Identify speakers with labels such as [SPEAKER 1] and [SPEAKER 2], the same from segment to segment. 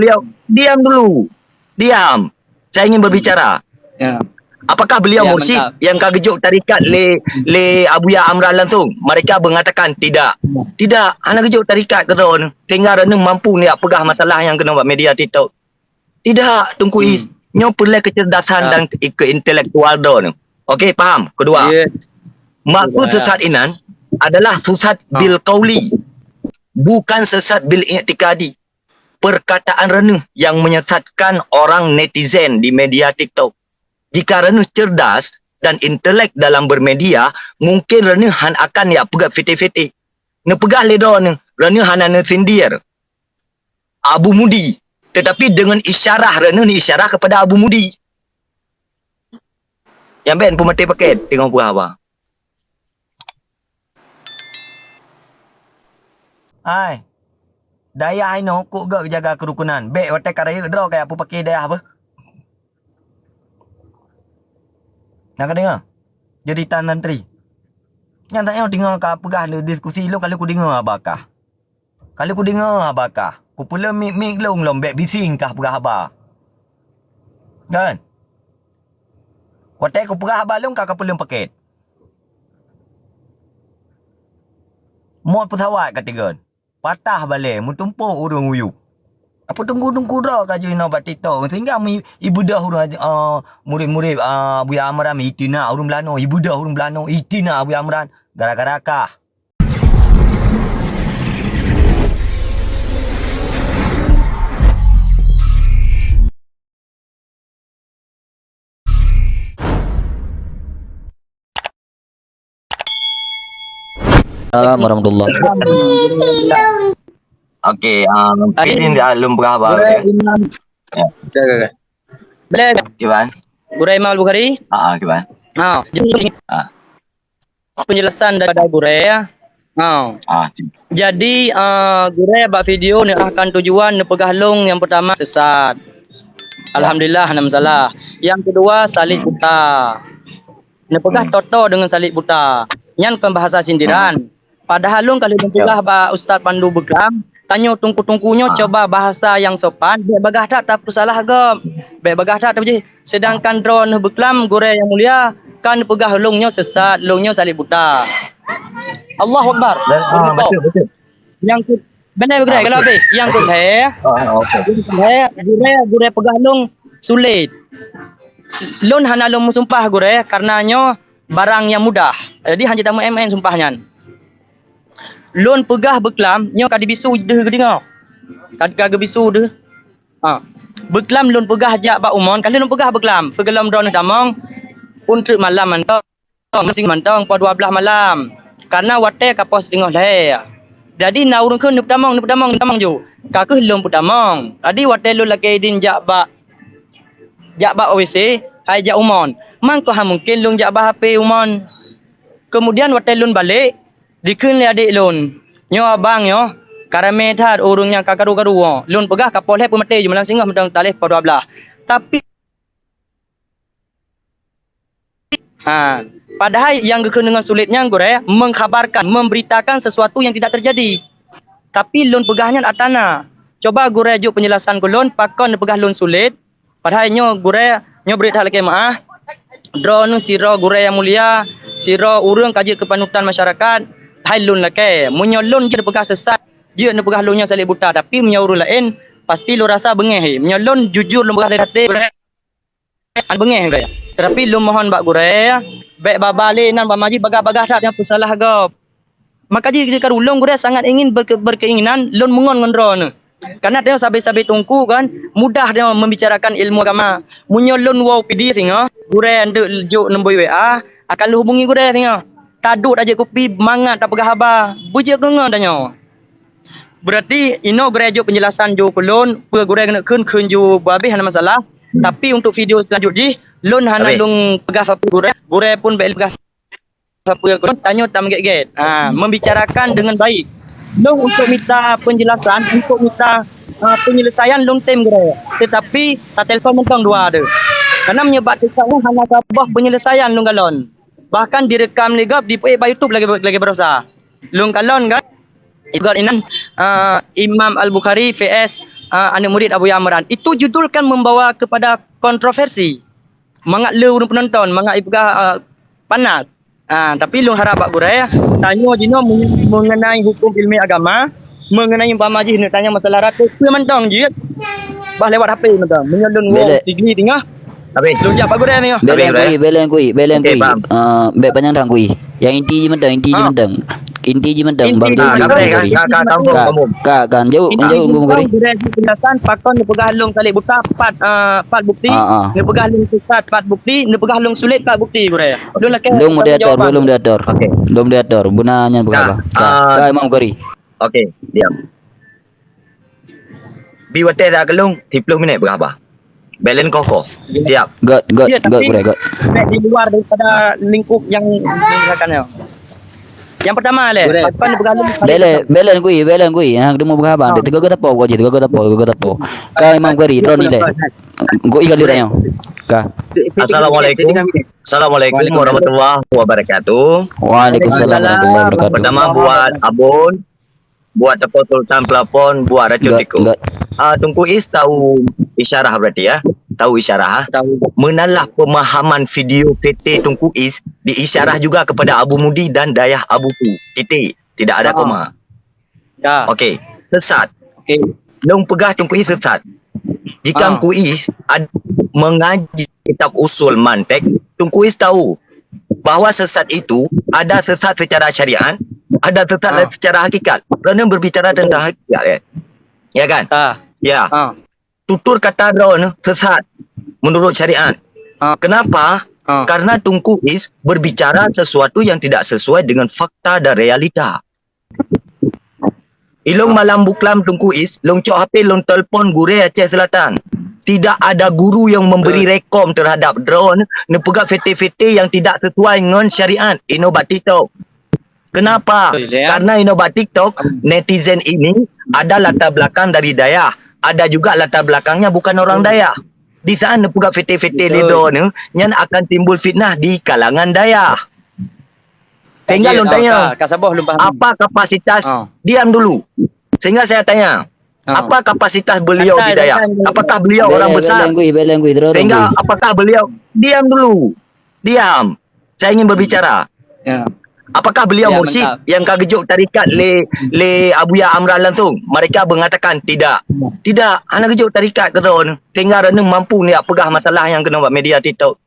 [SPEAKER 1] beliau diam dulu. Diam. Saya ingin berbicara.
[SPEAKER 2] Ya.
[SPEAKER 1] Apakah beliau
[SPEAKER 2] Ya,
[SPEAKER 1] mursyid
[SPEAKER 2] mantap.
[SPEAKER 1] yang kagejuk tarikat le Abuya Amran langsung? Mereka mengatakan tidak. Tidak, anak kejuk tarikat keron. Tinggal rena mampu ni pegah masalah yang kena buat media TikTok. Tidak, Tunku Is. Nyo perlu kecerdasan dan keintelektual don. Okey, faham? Kedua.
[SPEAKER 2] Ya.
[SPEAKER 1] Maksud sesat inan adalah sesat bil qauli, bukan sesat bil i'tikadi. Perkataan reneh yang menyesatkan orang netizen di media TikTok. Jika reneh cerdas dan intelek dalam bermedia, mungkin reneh han akan ya pegat fiti-fiti. Ne pegah ledo ne, reneh han ne sindir. Abu Mudi. Tetapi dengan isyarah reneh ni isyarah kepada Abu Mudi. Yang ben pemeti paket tengok apa. Hai. Daya ai no kok gak jaga kerukunan. Bek hotel karaya draw kayak apa pakai daya apa? Nak dengar? Jadi tan menteri. Yang tak yang dengar ka pegah le diskusi lu kalau ku dengar abakah. Kalau ku dengar abakah. Ku pula mik long bek bising kah pegah aba. Kan? Hotel ku pegah aba long ka pula paket. Mod pesawat kata patah balik, mu tumpuk urung uyuk. Apa tunggu-tunggu dah kaju ina bat TikTok. Sehingga ibu dah urung murid-murid Abuya Amran itina urung Belano, ibu dah urung Belano itina Abuya Amran gara-gara kah.
[SPEAKER 3] Assalamualaikum warahmatullahi
[SPEAKER 1] Okey, mungkin dah belum berapa.
[SPEAKER 2] Ya. Boleh.
[SPEAKER 1] Gimana?
[SPEAKER 2] Guru Imam Al-Bukhari.
[SPEAKER 1] Gimana?
[SPEAKER 2] Jadi penjelasan daripada Guru ya. Jadi Guru buat video ni akan tujuan ni pegah long yang pertama sesat. Alhamdulillah enam salah. Yang kedua salib buta. Ni pegah toto dengan salib buta. Yang pembahasa sindiran. Padahal long kalau pegah ba Ustaz Pandu Bekam tanya tungku-tungkunya coba bahasa yang sopan. Bek bagah tak salah gam. Bek bagah tak tapi sedangkan drone beklam Guru yang mulia kan pegah longnya sesat, longnya salib buta. Allahu Akbar.
[SPEAKER 1] Betul.
[SPEAKER 2] Yang benar benar kalau habis yang kedua gure pegah long sulit. Lon hana long sumpah gure karenanya barang yang mudah. Jadi hanya tamu MN sumpahnya. Lon pegah beklam nyo kadi bisu deh gedinga. Kad bisu deh. Beklam lon pegah jak ba umon kali lon pegah beklam. Segelam drone damang untuk malam mantong masing mantong po 12 malam. Karena wate kapos dingah leh. Jadi na urung keun damang ju. Ka ke lom damang. Jadi wate lu lagi din jak ba OWC hai jak umon. Man ko ha mungkin lung jak ba HP umon. Kemudian wate lun balik dikeun le adik lun. Nyo abang nyo karame thad urungnya kakaru-karu. Lun pegah kapol he pun mati ju malang singgah mentang talih po 12. Tapi padahal yang dengan sulitnya Guru mengkhabarkan, memberitakan sesuatu yang tidak terjadi. Tapi lun pegahnya atana. Coba Guru juk penjelasan lun pakon pegah lun sulit. Padahal Guru berita lagi maah. Drone siro Guru yang mulia, siro urang kaji kepanutan masyarakat. Hai lun lake, munyo lun je pegah sesat. Je ne pegah lunnya salib buta tapi munyo urang lain pasti lu rasa bengeh. Munyo lun jujur lu pegah dari hati. Bengeh gaya. Tetapi lu mohon bak Guru baik babale nan bamaji bagah-bagah tak yang salah gop. Maka jika ulung Guru sangat ingin berkeinginan lun mengon ngendron. Karena dia sabi-sabi tungku kan mudah dia membicarakan ilmu agama. Munyo lun wow pidi singa Guru nduk juk nombor WA akan lu hubungi Guru singa. Taduk aja kopi mangat tak pegah haba. Bujak genga tanya. Berarti ino Guru juk penjelasan ju kulun Guru kena keun ju babih hana masalah. Tapi untuk video selanjutnya lun hana lung pegah apa Guru pun baik pegah apa Guru tanya tak mengget-get. Membicarakan dengan baik. Lung untuk minta penjelasan, untuk minta penyelesaian lung tim Guru. Tetapi telefon mentang dua ada. Karena menyebab tekak hana kabah penyelesaian lung galon. Bahkan direkam legap di YouTube lagi berusaha. Lung galon kan ikut inan Imam Al-Bukhari VS anak murid Abu Yamran. Itu judul kan membawa kepada kontroversi. Mangat le urang penonton, mangat ipegah panas. Tapi lu harap Pak Guraya tanya dino mengenai hukum ilmu agama, mengenai umpama ji nak tanya masalah ratus, tu mentang je. Bah lewat HP mentang. Menyalun wong
[SPEAKER 3] Bele.
[SPEAKER 2] tinggi tengah.
[SPEAKER 1] Habis.
[SPEAKER 2] Lu jak Pak Guraya tengah.
[SPEAKER 3] Belen kui.
[SPEAKER 1] Okey, faham.
[SPEAKER 3] Bet panjang dah kui. Yang inti je mentang. Inti je mentang.
[SPEAKER 2] Inti
[SPEAKER 3] Bang
[SPEAKER 2] je
[SPEAKER 3] tu.
[SPEAKER 2] mentang.
[SPEAKER 1] Kak kampung.
[SPEAKER 3] Kan jauh gua kari.
[SPEAKER 2] Guraya penjelasan pakon ni pegah long kali buka 4 bukti. Ni pegah long sesat 4 bukti, ni pegah long sulit 4 bukti Guraya. Lu nak
[SPEAKER 3] Belum moderator.
[SPEAKER 1] Okey.
[SPEAKER 3] Belum moderator. Bunanya berapa? Kak Imam kari.
[SPEAKER 1] Okey, diam. Biwate dah kelung 30 minit berapa? Belen kokoh. Siap.
[SPEAKER 3] God
[SPEAKER 2] Ya, tapi
[SPEAKER 3] Guraya God.
[SPEAKER 2] di luar daripada lingkup yang digunakannya. Yang pertama le,
[SPEAKER 1] Guraya.
[SPEAKER 2] pakon ni pegah long
[SPEAKER 3] Belen kui. Yang demo berapa? Dia tegak tapo gua je. Tegak tapo. Kak Imam kari. Drone ni le. Gua ikan dia tanya. Kak.
[SPEAKER 1] Assalamualaikum warahmatullahi wabarakatuh.
[SPEAKER 3] Waalaikumsalam warahmatullahi wabarakatuh.
[SPEAKER 1] Pertama buat abon, buat apa sultan pelapon, buat racun tikus.
[SPEAKER 3] God.
[SPEAKER 1] Tunku Is tahu isyarah berarti ya? Tahu isyarah?
[SPEAKER 2] tahu.
[SPEAKER 1] Menalah pemahaman video PT Tunku Is diisyarah juga kepada Abu Mudi dan Dayah Abu Tu. Titik. Tidak ada koma.
[SPEAKER 2] Ya.
[SPEAKER 1] Okey. Sesat.
[SPEAKER 2] Okey.
[SPEAKER 1] Long pegah Tunku Is sesat. Jika Tunku Is mengaji kitab usul mantek, Tunku Is tahu bahawa sesat itu ada sesat secara syariat, ada sesat secara hakikat. Kerana berbicara tentang hakikat ya kan? Ya. Tutur kata drone sesat menurut syariat. Kenapa? Karena Tunku Is berbicara sesuatu yang tidak sesuai dengan fakta dan realita. Ilong malam buklam Tunku Is, long cok HP, long telefon Guraya Aceh Selatan. Tidak ada guru yang memberi rekom terhadap drone nepegak fete-fete yang tidak sesuai dengan syariat. Inobat TikTok. Kenapa? Karena inobat TikTok, netizen ini ada latar belakang dari Dayah. Ada juga latar belakangnya bukan orang Dayah. Di sana nepegak fete-fete ledo ni yang akan timbul fitnah di kalangan Dayah. Sehingga lu tanya, apa kapasitas, diam dulu. Sehingga saya tanya, apa kapasitas beliau di Dayah? Apakah beliau orang besar?
[SPEAKER 3] Belen kui.
[SPEAKER 1] Sehingga apakah beliau, diam dulu. Diam. Saya ingin berbicara.
[SPEAKER 2] Ya.
[SPEAKER 1] Apakah beliau mursyid yang kagejuk tarikat le Abu Ya Amran langsung? Mereka mengatakan tidak. Tidak, anak kejuk tarikat ke drone. Sehingga renung mampu ni pegah masalah yang kena buat media TikTok.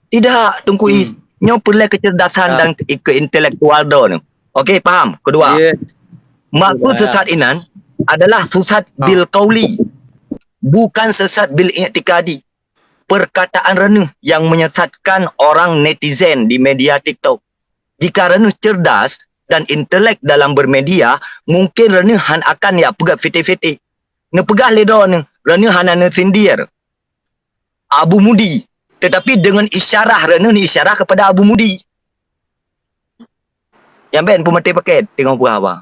[SPEAKER 1] Tidak, Tunku Is. Nyo perlu kecerdasan dan keintelektual drone. Okey, faham? Kedua. Maksud sesat inan adalah sesat bil qauli. Bukan sesat bil i'tikadi. Perkataan renung yang menyesatkan orang netizen di media TikTok. Jika renung cerdas dan intelek dalam bermedia, mungkin renung han akan ya pegat fete-fete. Ne pegah le drone, renung han ne sindir. Abu Mudi. Tetapi dengan isyarah renung ni isyarah kepada Abu Mudi. Yang ben pemati paket tengok apa.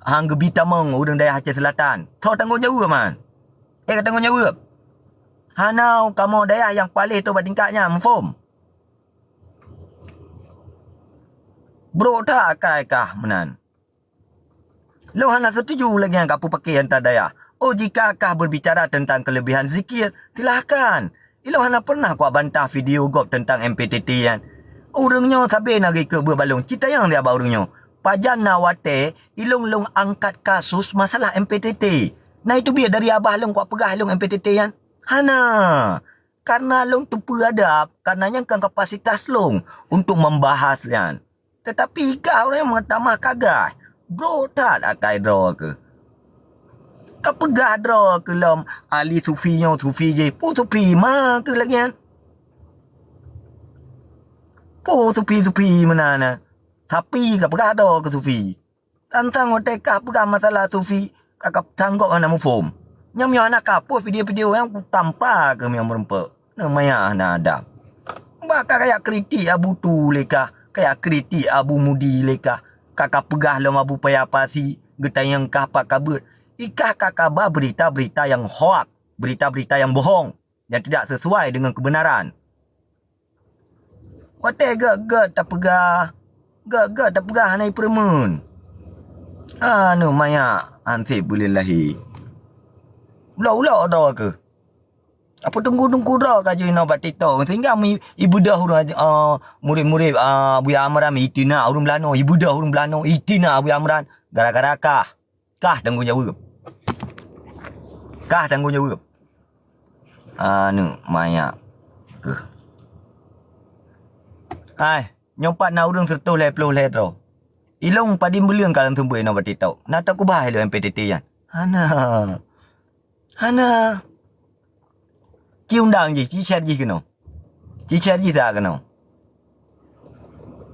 [SPEAKER 1] Hang gebita mong udang Dayah Aceh Selatan. Tahu tanggungjawab man. Kata tanggungjawab. Hanau kamu Dayah yang paling tu tingkatnya mfom. Bro tak kah menan. Lu hana setuju lagi yang kapu pakai hantar Dayah. Oh, jika kah berbicara tentang kelebihan zikir, silakan. Ilu hana pernah kuat bantah video gop tentang MPTT kan. Urangnya sabi nagi ke berbalung. Cita yang dia urangnya. Pajan nawate ilung-lung angkat kasus masalah MPTT. Nah itu biar dari abah long kuat pegah long MPTT kan. Hana. Karena long tu beradab, karenanya kan kapasitas long untuk membahas kan. Tetapi kau orang yang mengetamah kagak. Bro tak akai draw ke. Kau pegah draw ke lam ahli sufinya sufi je. Po sufi mah ke lagi kan. Po sufi mana na. Tapi kau pegah draw ke sufi. Tantang otak kau pegah masalah sufi. Kau sanggup mana mufum. Nyam anak kau video-video yang tanpa ke yang merempak. Namanya nak ada. Bakal kayak kritik Abu Tu leka. Kayak kritik Abu Mudi leka. Kakak pegah lam Abu Payapasi. Getai yang kapak kabut. Ikah kakak berita-berita yang hoak. Berita-berita yang bohong. Yang tidak sesuai dengan kebenaran. Hotel gak tak pegah. Gak tak pegah naik permun. Anu maya ansip boleh lahi. Ulah dah ke. Apa tunggu dah kaju ina batito. Sehingga ibu dah murid-murid Buya Amran itina urung Belano. Ibu dah urung Belano itina Buya Amran. Gara-gara kah tanggung jawab. Kah tanggung jawab. Anu maya ke. Hai, nyompat na urung sertu leplo ledro. Ilong padim beliang kalang tumbuh ina batito. Nata ku bahai lo MPTT yan. Hana. Chị undang gì, chị share gì cái nào? Chị share gì tak cái nào?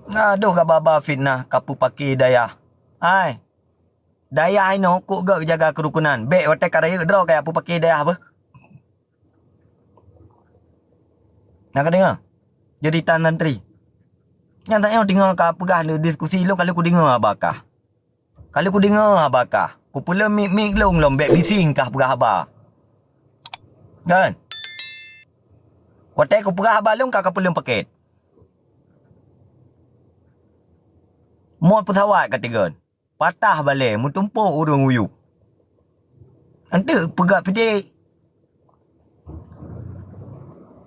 [SPEAKER 1] Aduh ka baba fitnah kapu pakai daya. Ai. Daya ino ku gak jaga kerukunan. Be hotel karaya draw kayak apu pakai daya apa? Nak dengar? Jadi tan tantri. Yang tak yang dengar ka pegah le diskusi lo kalau ku dengar abakah. Kalau ku dengar abakah. Ku pula mik long be bising kah pegah abah. Kan? Hotel ku pegah abah long kakak pula paket. Mod pesawat kata patah balik mu tumpuk urung uyuk. Ante pegak pede.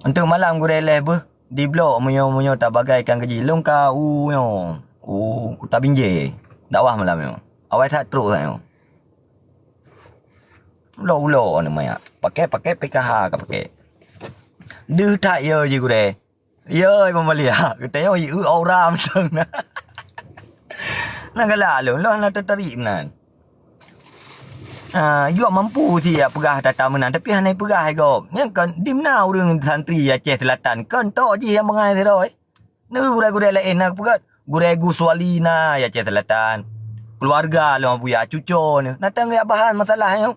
[SPEAKER 1] Ante malam gue releh be di blok munyo tak bagaikan kerja long ka yo. Ku tak binje. Dakwah malam yo. Awai tak teruk saya. Ulo namanya. Pakai PKH ka pakai. Đưa tak yo je gue. Yo pemalia. Kita yo aura macam na. Nagala lo tertarik menan. Juga mampu sih ya pegah data menan tapi hanai pegah go. Yang kan dimna urang santri Aceh Selatan kan tok je yang mengai teroi. Nu gure lain nak pegat. Gure Guswalina Aceh Selatan. Keluarga lo buya cucu ni. Natang ya bahan masalah yo.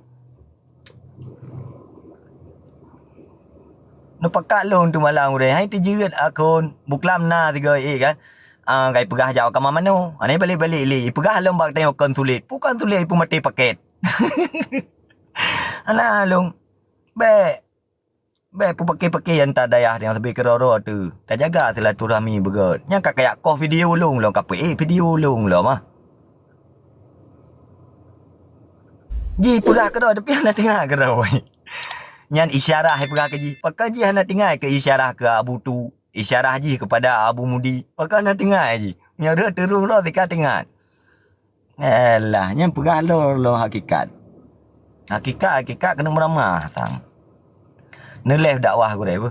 [SPEAKER 1] Nu pakat lo tu malang gure. Hai terjerat akun buklam na 3 kan. Gai pegah jauh ke mana? Ani balik-balik li. Pegah lom bak tengok konsulit. Bukan sulit pun mati paket. Alah long. Be pun pakai yang tak dayah yang lebih keroro tu. Tak jaga silaturahmi begot. Yang kak kayak koh video long kape video long mah. Ji pegah kero tapi nak tengah kero. Nyan isyarah pegah ke ji. Pakai ji nak tengah ke isyarah ke Abu Tu. Isyarah ji kepada Abu Mudi. Pakai nak tengah ji. Nyara terung lo dekat tengah. Elah, yang pegah lo hakikat. Hakikat kena meramah tang. Neleh dakwah aku dah apa.